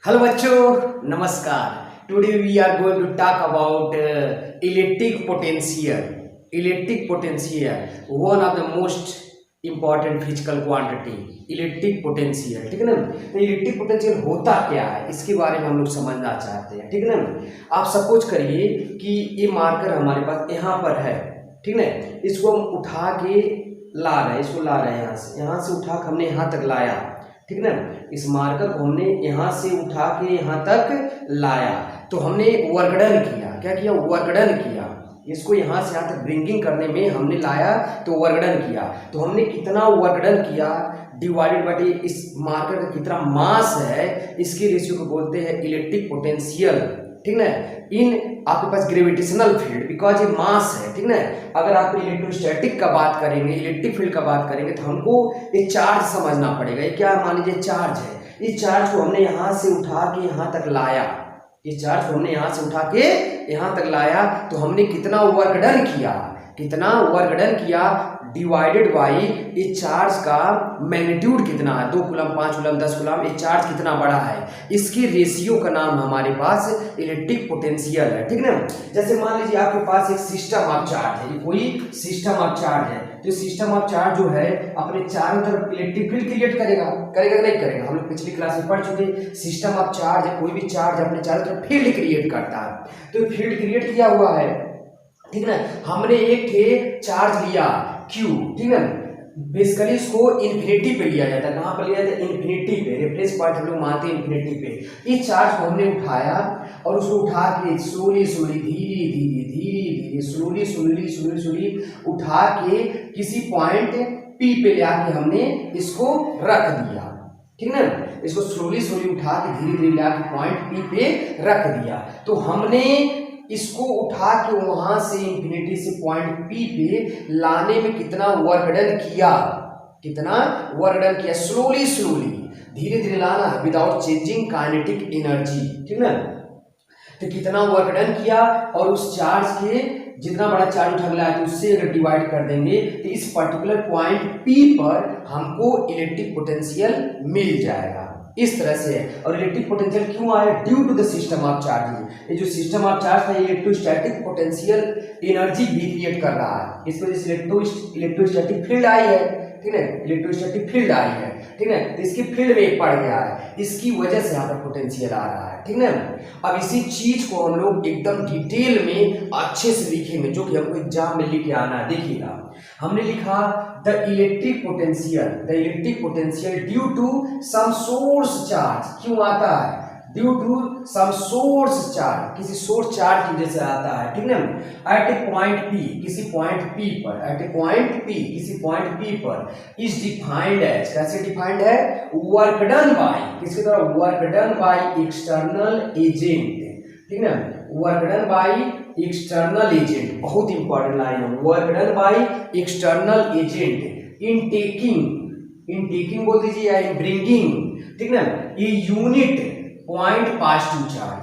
Hello बच्चों, नमस्कार। Today we are going to talk about electric potential. Electric potential one of the most important physical quantity, electric potential. ठीक है ना। तो electric potential होता क्या है, इसके बारे में हम लोग समझना चाहते हैं। ठीक है ना। आप सपोज करिए कि ये मार्कर हमारे पास यहाँ पर है, ठीक है ना। इसको हम उठा के ला रहे हैं, इसको ला रहे हैं यहाँ से उठा के हमने यहाँ तक लाया, ठीक है ना। इस मार्कर को हमने यहाँ से उठा के यहाँ तक लाया, तो हमने वर्क डन किया। क्या किया? वर्क डन किया। इसको यहाँ से यहाँ तक ब्रिंगिंग करने में हमने लाया तो वर्क डन किया। तो हमने कितना वर्क डन किया डिवाइडेड बाय इस मार्कर का कितना मास है, इसके रेशियो को बोलते हैं इलेक्ट्रिक पोटेंशियल। ठीक ना। इन आपके पास ग्रेविटेशनल फील्ड, बिकॉज ये मास है, ठीक ना। अगर आप इलेक्ट्रोस्टैटिक का बात करेंगे, इलेक्ट्रिक फील्ड का बात करेंगे, तो हमको ये चार्ज समझना पड़ेगा। ये क्या? मान लीजिए चार्ज है। इस चार्ज को हमने यहाँ से उठा के यहाँ तक लाया, इस चार्ज को हमने यहाँ से उठा के यहाँ तक लाया, तो हमने कितना वर्क डन किया, कितना वर्क डन किया डिवाइडेड बाई इस चार्ज का मैग्नीट्यूड कितना है, 2 कूलम, 5 कूलम, 10 कूलम, ये चार्ज कितना बड़ा है, इसकी रेशियो का नाम हमारे पास इलेक्ट्रिक पोटेंशियल है। ठीक ना। जैसे मान लीजिए आपके पास एक सिस्टम ऑफ चार्ज है, कोई सिस्टम ऑफ चार्ज है, तो सिस्टम ऑफ चार्ज जो है अपने चारों तरफ इलेक्ट्रिक फील्ड क्रिएट करेगा, करेगा नहीं करेगा? हम लोग पिछली क्लास में पढ़ चुके। सिस्टम ऑफ चार्ज है, कोई भी चार्ज अपने चारों तरफ फील्ड क्रिएट करता है, तो फील्ड क्रिएट किया हुआ है, ठीक है। हमने एक चार्ज लिया Q, ठीक है। बेसिकली इसको इन्फिनिटी पे लिया जाता है। कहाँ पर लिया जाता है? इन्फिनिटी पे। रेफरेंस पॉइंट हम लोग मानते हैं इन्फिनिटी पे। इस चार्ज को हमने उठाया और उसको उठा के स्लोली स्लोली, धीरे धीरे धीरे धीरे, स्लोली स्लोली स्लोली स्लोली उठा के किसी पॉइंट P पे ले आके हमने इसको रख दिया, ठीक है ना। इसको स्लोली स्लोली उठा के धीरे धीरे ले आके पॉइंट P पे रख दिया। तो हमने इसको उठा के वहां से इंफिनिटी से पॉइंट P पे लाने में कितना वर्क डन किया, कितना वर्क डन किया? स्लोली स्लोली, धीरे धीरे लाना है, विदाउट चेंजिंग काइनेटिक एनर्जी, ठीक है। तो कितना वर्क डन किया, और उस चार्ज के जितना बड़ा चार्ज उठा लाया तो उससे अगर डिवाइड कर देंगे तो इस पर्टिकुलर पॉइंट P पर हमको इलेक्ट्रिक पोटेंशियल मिल जाएगा। इस तरह से है। और इलेक्ट्रिक पोटेंशियल क्यों आया? Due to the system of charge. ये जो सिस्टम ऑफ चार्ज था, इलेक्ट्रोस्टैटिक पोटेंशियल एनर्जी भी क्रिएट कर रहा है। इस वजह से इलेक्ट्रोस्टैटिक फील्ड आई है, ठीक है। इलेक्ट्रोस्टैटिक फील्ड आई है, ठीक है। तो इसकी फील्ड में पड़ गया है, इसकी वजह से यहाँ पर पोटेंशियल आ रहा है, ठीक है। अब इसी चीज को हम लोग एकदम डिटेल में अच्छे से लिखेंगे, जो कि हमको एग्जाम में लिख के आना है। देखिएगा, हमने लिखा the electric potential due to some source charge. क्यों आता है? Due to some source charge, किसी सोर्स चार्ज की वजह से आता है, ठीक है। एट ए पॉइंट P, किसी पॉइंट P पर, एट ए पॉइंट P, किसी पॉइंट P पर इज डिफाइंड एज, कैसे डिफाइंड है? वर्क डन बाय, किसके द्वारा? Work done by external agent, ठीक है। Work done by external agent, बहुत इंपॉर्टेंट लाइन है। Work done by external agent in taking बोल दीजिए या इन ब्रिंगिंग, ठीक है। ये unit point pass to charge,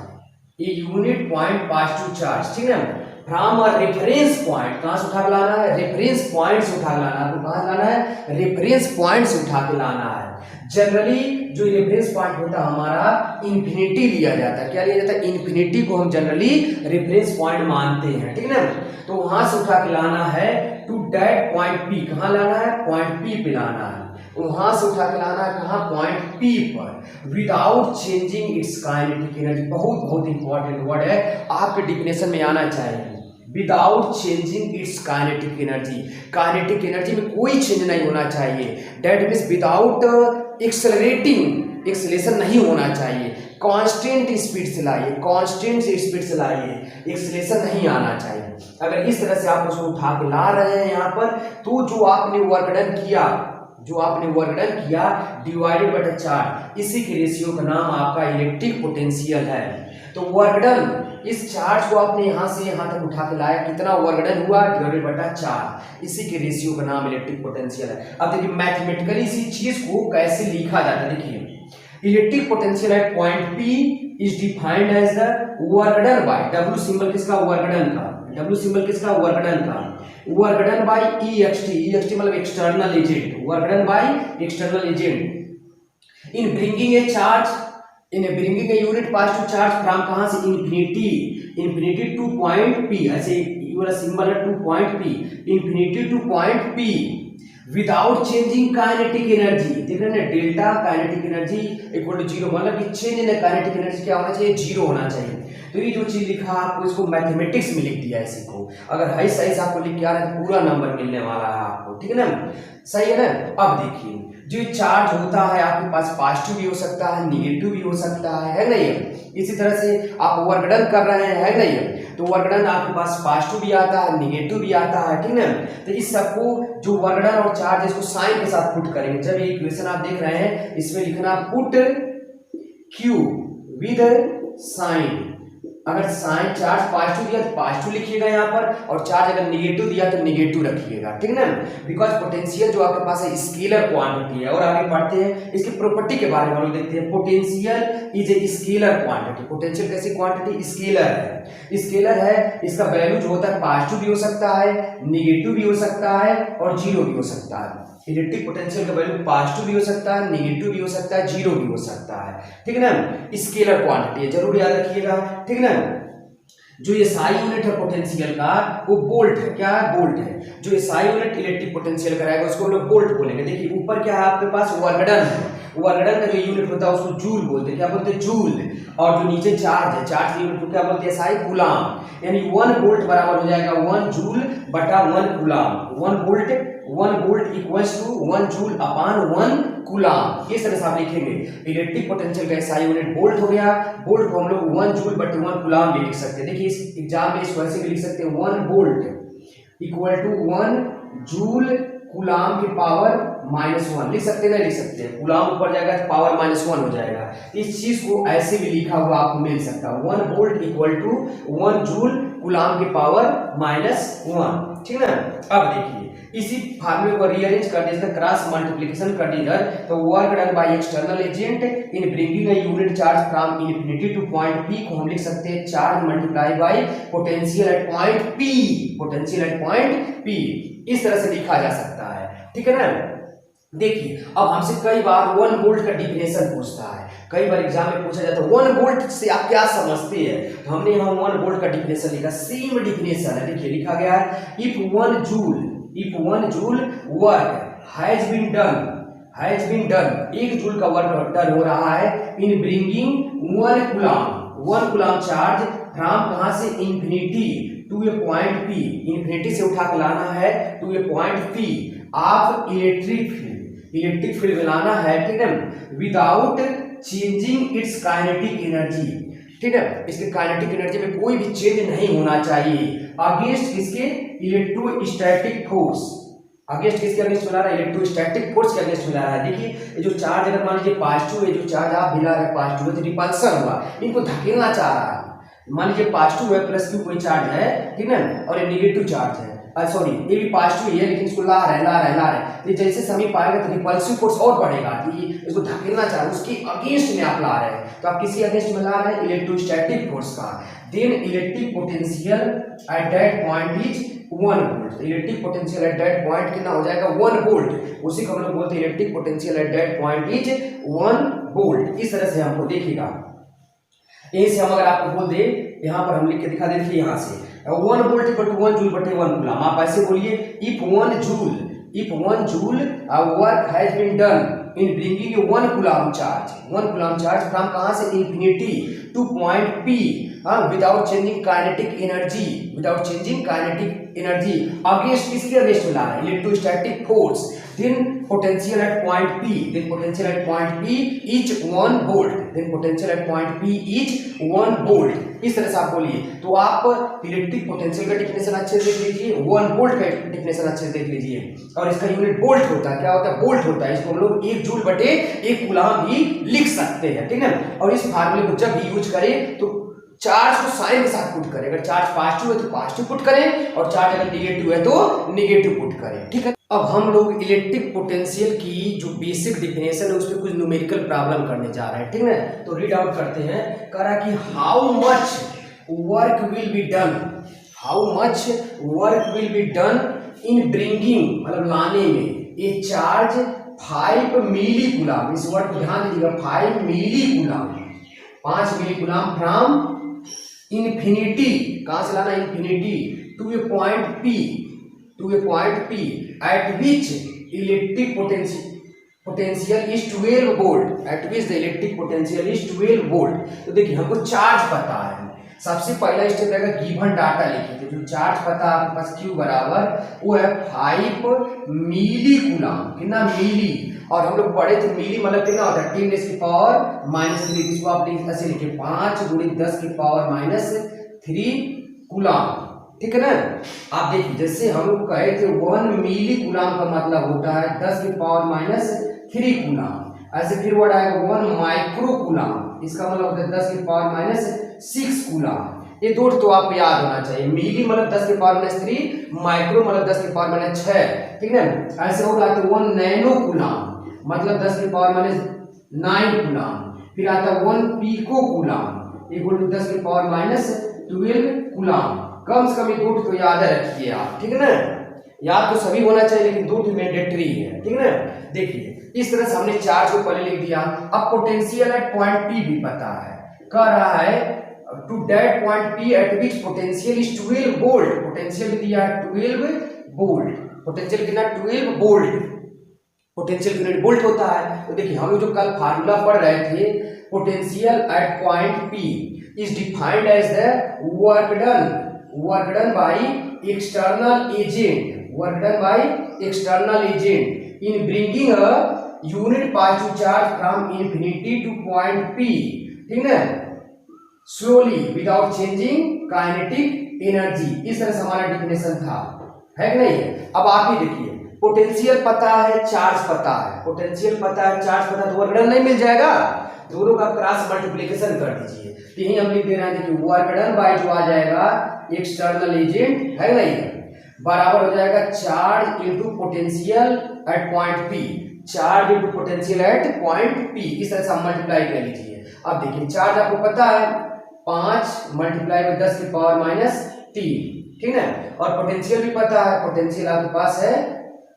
ये unit point pass to charge, ठीक है। फ्रॉम अ रेफरेंस पॉइंट, कहां से उठा के लाना है? रेफरेंस पॉइंट से उठा के लाना है। आपको कहां लाना है? रेफरेंस पॉइंट से उठा के लाना है। जनरली जो रेफरेंस पॉइंट होता है हमारा, इन्फिनिटी लिया जाता है। क्या लिया जाता है? इन्फिनिटी को हम जनरली रेफरेंस पॉइंट मानते हैं, ठीक है ना। तो वहां से उठा के लाना है टू दैट पॉइंट P। कहां लाना है? पॉइंट P पे लाना है। वहां से उठा के लाना है कहां? पॉइंट P पर, without changing its kinetic energy. बहुत बहुत इंपॉर्टेंट वर्ड है, आपके डिफिनेशन में आना चाहिए। Without changing its kinetic energy, kinetic energy में कोई चेंज नहीं होना चाहिए। That means without accelerating, acceleration नहीं होना चाहिए। कांस्टेंट स्पीड से लाइए, कांस्टेंट स्पीड से लाइए, एक्सेलरेशन नहीं आना चाहिए। अगर इस तरह से आप उसको उठा के ला रहे हैं यहाँ पर, तो जो आपने वर्क डन किया, जो आपने वर्क डन किया डिवाइडेड बाय द चार्ज, इसी के रेशियो का नाम आपका इलेक्ट्रिक पोटेंशियल है। तो वर्क डन, इस चार्ज को आपने यहाँ से यहाँ तक उठा के लाया, कितना वर्क डन हुआ डिवाइडेड बाय द चार्ज, इसी के रेशियो का नाम इलेक्ट्रिक पोटेंशियल है। अब देखिए मैथमेटिकली इसी चीज को कैसे लिखा जाता है। देखिए, electric potential at point P is defined as the work done by, W symbol किसका? वर्क डन का। W सिंबल किसका? वर्क डन का। वर्क डन बाय EXT मतलब external agent, work done by external agent in bringing a charge in bringing a unit positive charge from कहां से, infinity to point P, ऐसे वाला symbol है 2 point P, infinity to point P without changing kinetic energy. देख रहे हैं delta kinetic energy equal to 0, मतलब कि चेंज इन काइनेटिक एनर्जी क्या होना चाहिए, 0 होना चाहिए। तो ये जो चीज लिखा आपको, इसको मैथमेटिक्स में लिख दिया है इसी को, अगर हाई साइज आपको लिख के आ रहा है तो पूरा नंबर मिलने वाला है आपको, ठीक है ना, सही है ना। अब देखिए जो चार्ज होता है आपके पास पॉजिटिव भी हो सकता है, निगेटिव भी हो सकता है नहीं है। इसी तरह से आप वर्क डन कर रहे हैं नहीं है, तो वर्क डन आपके पास पॉजिटिव भी आता है, निगेटिव भी आता है, ठीक है। तो इस सबको जो वर्क डन और चार्ज इसको साइन के साथ पुट करेंगे। जब ये इक्वेशन आप देख रहे हैं इसमें लिखना पुट क्यू विद साइन, अगर साइन चार्ज पॉजिटिव दिया तो पॉजिटिव लिखिएगा यहाँ पर, और चार्ज अगर निगेटिव दिया तो निगेटिव रखिएगा, ठीक है ना। बिकॉज पोटेंशियल जो आपके पास है स्केलर क्वांटिटी है। और आगे बढ़ते हैं इसकी प्रॉपर्टी के बारे में हम देखते हैं। Potential is a scalar quantity. Potential कैसी क्वांटिटी, स्केलर है, स्केलर है। इसका वैल्यू जो होता है पॉजिटिव भी हो सकता है, निगेटिव भी हो सकता है और जीरो भी हो सकता है। इलेक्ट्रिक पोटेंशियल का वैल्यू पॉजिटिव भी हो सकता है, निगेटिव भी हो सकता है, जीरो भी हो सकता है, ठीक है ना। स्केलर क्वांटिटी है, जरूर याद रखिएगा, ठीक है ना। जो ये SI यूनिट है पोटेंशियल का वो वोल्ट है, क्या है, वोल्ट है। जो SI यूनिट इलेक्ट्रिक पोटेंशियल का रहेगा उसको हम लोग वोल्ट बोलेंगे। देखिए ऊपर क्या है आपके पास, वर्क डन है, वर्क डन का जो यूनिट होता है उसको जूल बोलते हैं, क्या बोलते हैं, जूल। और जो नीचे चार्ज है, चार्ज यूनिट को क्या बोलते हैं, SI कूलाम। यानी 1 वोल्ट बराबर हो जाएगा 1 जूल बटा 1 coulomb. 1 volt equals to 1 joule upon 1 coulomb. इस तरह से आप लिखेंगे। इलेक्ट्रिक पोटेंशियल का SI यूनिट वोल्ट हो गया, वोल्ट को हम लोग 1 जूल बटे 1 कूलाम भी लिख सकते हैं। देखिए इस एग्जाम में इस वैसे भी लिख सकते हैं 1 volt equal to 1 joule coulomb की पावर -1 लिख सकते हैं, नहीं लिख सकते हैं, कूलाम ऊपर जाएगा तो पावर -1 हो जाएगा। इस चीज को ऐसे भी लिखा हुआ आपको मिल सकता है, 1 volt equal to 1 joule coulomb की पावर -1, ठीक है ना। अब देखिए इसी फार्मूले को रीअरेंज कर दीजिए, क्रॉस मल्टीप्लिकेशन कर दीजिए, तो work done by external agent in bringing a unit charge from infinity to point P को हम लिख सकते हैं charge multiply by potential at point P, potential at point P, इस तरह से लिखा जा सकता है, ठीक है ना। देखिए अब हमसे कई बार 1 वोल्ट का डिफिनेशन पूछता है, कई बार एग्जाम में पूछा जाता है 1 वोल्ट से आप क्या समझते हैं, तो हमने यहाँ 1 वोल्ट का डिफिनेशन लिखा, सेम डिफिनेशन है। देखिए लिखा गया है if 1 joule work has been done, 1 joule का वर्क डन हो रहा है in bringing 1 coulomb charge from कहां से, infinity to a point P, infinity से उठा के लाना है to a point P of electric field में लाना है, ठीक है, without changing its kinetic energy, ठीक है। इसके काइनेटिक एनर्जी में कोई भी चेंज नहीं होना चाहिए अगेंस्ट किसके, इलेक्ट्रोस्टैटिक फोर्स। अगेंस्ट किसके अगेंस्ट मिला रहा है, इलेक्ट्रोस्टैटिक फोर्स के अगेंस्ट मिला रहा है। देखिए ये जो चार्ज अगर मान लीजिए पॉजिटिव है, जो चार्ज आप मिला रहे पॉजिटिव है तो रिपल्सन हुआ, इनको धकेलना चाह रहा है। मान लीजिए पॉजिटिव है प्लस क्यू कोई चार्ज है, ठीक है, और ये नेगेटिव चार्ज है, सॉरी ये भी पॉजिटिव ही है लेकिन इसको ला रहा है, तो जैसे समीप आएगा तो रिपल्सिव फोर्स और बढ़ेगा, कि इसको धकेलना चाह रहे हैं, उसके अगेंस्ट में आप ला रहे हैं, तो आप किसी अगेंस्ट में ला रहे हैं, इलेक्ट्रोस्टैटिक फोर्स का। Then electric potential at that point is 1 volt, electric potential at that point कितना हो जाएगा, 1 वोल्ट, उसी को हम लोग बोलते हैं electric potential at that point is 1 volt. इस तरह से हमको देखिएगा, यहीं से हम अगर आपको बोल दे, यहाँ पर हम लिख के दिखा देते, यहाँ से 1 वोल्ट इक्वल टू 1 जूल बटे 1 कूलाम, आप ऐसे बोलिए if 1 joule work has been done in bringing 1 coulomb charge from कहां से, infinity to point P, without changing kinetic energy against किसके अगेंस्ट मिला है, electrostatic force. Then potential at point P is 1 volt, इस तरह से आप बोलिए। तो आप इलेक्ट्रिक पोटेंशियल का डिफिनेशन अच्छे से देख लीजिए, 1 वोल्ट का डिफिनेशन अच्छे से देख लीजिए, और इसका यूनिट वोल्ट होता है, क्या होता है, वोल्ट होता है। इसको हम लोग 1 जूल बटे 1 कूलाम भी लिख सकते हैं, ठीक है। और इस फार्मूले को जब भी यूज करें तो चार्ज को साइन के साथ पुट करें, अगर चार्ज पॉजिटिव है तो पॉजिटिव पुट करें, और चार्ज अगर निगेटिव है तो निगेटिव पुट करें, ठीक है। अब हम लोग इलेक्ट्रिक पोटेंशियल की जो बेसिक डिफिनेशन है उस पर कुछ न्यूमेरिकल प्रॉब्लम करने जा रहे हैं, ठीक है। तो रीड आउट करते हैं, कह रहा कि how much work will be done in bringing, मतलब लाने में, ए चार्ज 5 मिली कूलाम, इस वर्ड को ध्यान दीजिएगा, 5 milli coulomb, 5 milli coulomb from infinity, कहां से लाना, infinity to a point P at which electric potential is 12 volt, at which the electric potential is 12 volt। तो देखिए हमको चार्ज पता है, सबसे पहला स्टेप रहेगा गिवन डाटा लिखिए। तो जो चार्ज पता है आपके पास Q बराबर वो है 5 मिली कूलम, कितना मिली, और हम लोग पढ़े थे मिली मतलब कितना होता है 10⁻³ इसको आप ऐसे लिखिए 5 × 10⁻³ कूलम, ठीक है ना। आप देखिए जैसे हम लोग कहे थे 1 मिली कूलम का मतलब होता है 10⁻³ कूलम। ऐसे फिर वर्ड आएगा 1 माइक्रो कूलम, इसका मतलब होता है 10⁻⁶ कूलम। ये दो तो आपको याद होना चाहिए, मिली मतलब 10⁻³ माइक्रो मतलब 10⁻⁶, ठीक है। ऐसे होगा तो 1 नैनो कूलम मतलब 10⁻⁹ कूलम। फिर आता है 1 pico coulomb equal to 10⁻12 coulomb. कम से कम ये दो तो याद रखिए आप, ठीक है ना। याद तो सभी होना चाहिए लेकिन दो मैंडेटरी है, ठीक है ना। देखिए इस तरह से हमने चार्ज को पहले लिख दिया। अब पोटेंशियल एट पॉइंट P भी पता है, कह रहा है to that point P at which potential is 12 volt. Potential दिया है 12 वोल्ट, पोटेंशियल कितना 12 वोल्ट, पोटेंशियल यूनिट वोल्ट होता है। तो देखिए हम लोग जो कल फार्मूला पढ़ रहे थे, potential at point P is defined as the work done by external agent in bringing a unit positive charge from infinity to point P, ठीक है, slowly without changing kinetic energy। इस तरह से हमारा डिफिनेशन था, है कि नहीं। अब आप ही देखिए पोटेंशियल पता है, चार्ज पता है, पोटेंशियल पता है, चार्ज पता है, तो वर्क डन नहीं मिल जाएगा, दोनों का क्रॉस मल्टीप्लिकेशन कर दीजिए। तो यही हम लिख दे रहे हैं, देखिए वर्क डन बाय जो आ जाएगा एक्सटर्नल एजेंट, है नहीं, बराबर हो जाएगा charge into potential at point P, charge into potential at point P। इस तरह से हम मल्टीप्लाई कर लीजिए। अब देखिए चार्ज आपको पता है 5 × 10⁻³ ठीक है, और पोटेंशियल भी पता है, पोटेंशियल आपके पास है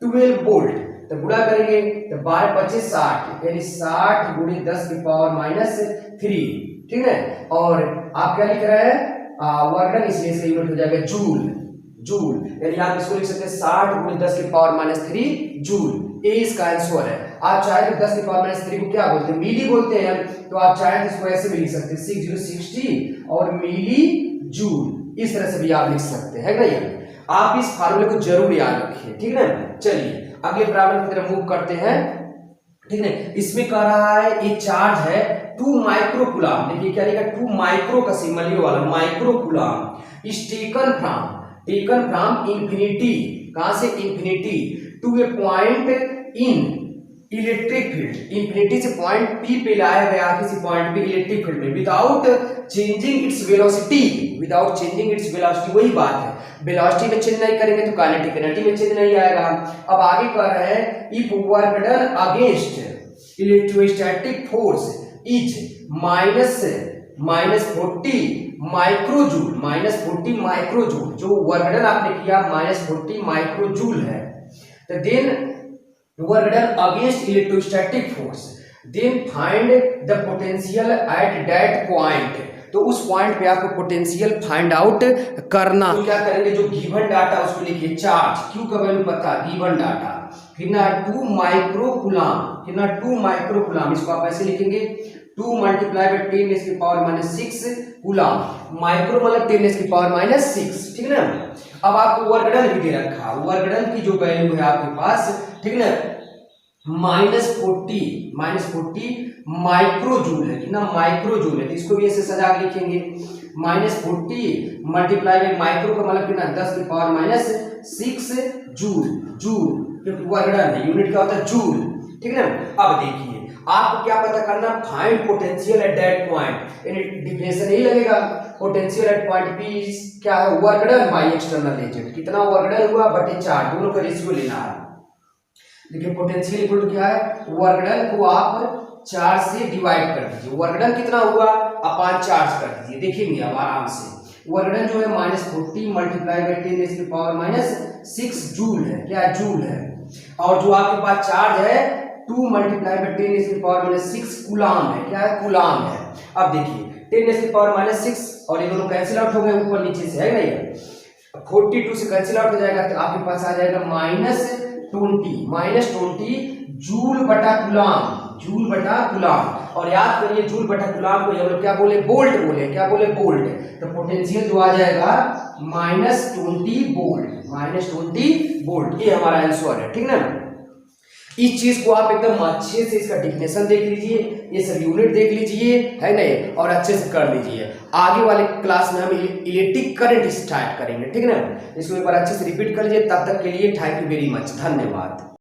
12 वोल्ट। तो गुणा करेंगे तो 12 × 25 60, यानी 60 × 10⁻³ ठीक है। और आप क्या लिख रहे हैं वर्क डन, इसलिए इसका यूनिट हो जाएगा जूल, यानी आप इसको लिख सकते हैं 60 × 10⁻³ जूल। ये इसका आंसर है। आप चाहे तो 10⁻³ को क्या बोलते हैं, मिली बोलते हैं, तो आप चाहे तो इसको ऐसे भी लिख सकते हैं 6060 और मिली जूल, इस तरह से भी आप लिख सकते हैं, है ना। आप इस फार्मूले को जरूर याद रखिए, ठीक है ना। चलिए अगले प्रॉब्लम की तरफ मूव करते हैं, ठीक है। इसमें कह रहा है ये चार्ज है 2 माइक्रो कूलम। देखिए क्या लिखा, 2 माइक्रो का सिंबल ये वाला micro coulomb is taken from infinity, कहां से infinity, to a point in electric field. Infinity से पॉइंट P पे लाया गया किसी पॉइंट पे इलेक्ट्रिक फील्ड में, विदाउट चेंजिंग इट्स वेलोसिटी, वही बात है, वेलोसिटी में चेंज नहीं करेंगे तो काइनेटिक एनर्जी में चेंज नहीं आएगा। अब आगे कह रहे हैं if work done against electrostatic force is -40 microjoule, जो वर्क डन आपने किया -40 माइक्रोजूल है, तो then work done against electrostatic force, then find the potential at that point. तो उस पॉइंट पे आपको पोटेंशियल फाइंड आउट करना। तो क्या करेंगे, जो गिवन डाटा उसको लिखिए, चार्ज क्यू का वैल्यू पता, गिवन डाटा कितना 2 माइक्रो कूलम, इसको आप ऐसे लिखेंगे 2 × 10⁻⁶ कूलम, माइक्रो मतलब 10⁻⁶, ठीक है ना। अब आपको वर्क डन भी दे रखा, वर्क डन की जो वैल्यू है आपके पास, ठीक है ना, -40 माइक्रोजूल है, कितना माइक्रोजूल है, तो इसको भी ऐसे सजा के लिखेंगे -40 मल्टीप्लाई में माइक्रो का मतलब कितना 10⁻⁶ जूल, क्योंकि वर्क डन है, यूनिट क्या होता है जूल, ठीक है ना। अब देखिए आपको क्या पता करना, find potential at that point, यानी डिफिनेशन यही लगेगा, पोटेंशियल एट पॉइंट P क्या है, work done by external agent, कितना वर्क डन हुआ बटे चार्ज, दोनों का रेशियो लेना है। देखिए पोटेंशियल इक्वल टू क्या है, वर्क डन को आप 4 से डिवाइड कर दीजिए, वर्क डन कितना हुआ अपान चार्ज कर दीजिए, देखेंगे अब आराम से। वर्क डन जो है -40 मल्टीप्लाई बाय 10⁻⁶ जूल है, क्या जूल है, और जो आपके पास चार्ज है 2 × 10⁻⁶ कूलम है, क्या है कूलम है। अब देखिए 10⁻⁻6 और ये दोनों कैंसिल आउट हो गए ऊपर नीचे से, है ना ये 42 से कैंसिल आउट हो जाएगा तो आपके पास आ जाएगा -20 जूल बटा कूलाम। और याद करिए जूल बटा कूलाम को हम लोग क्या बोले, बोल्ट बोले, क्या बोले, बोल्ट। तो पोटेंशियल जो आ जाएगा -20 वोल्ट, ये हमारा आंसर है, ठीक ना। इस चीज को आप एकदम अच्छे से इसका डिफिनेशन देख लीजिए, ये सब यूनिट देख लीजिए, है ना, और अच्छे से कर लीजिए। आगे वाले क्लास में हम इलेक्ट्रिक करंट स्टार्ट करेंगे, ठीक ना। इसको एक बार अच्छे से रिपीट कर लीजिए। तब तक के लिए थैंक यू वेरी मच, धन्यवाद।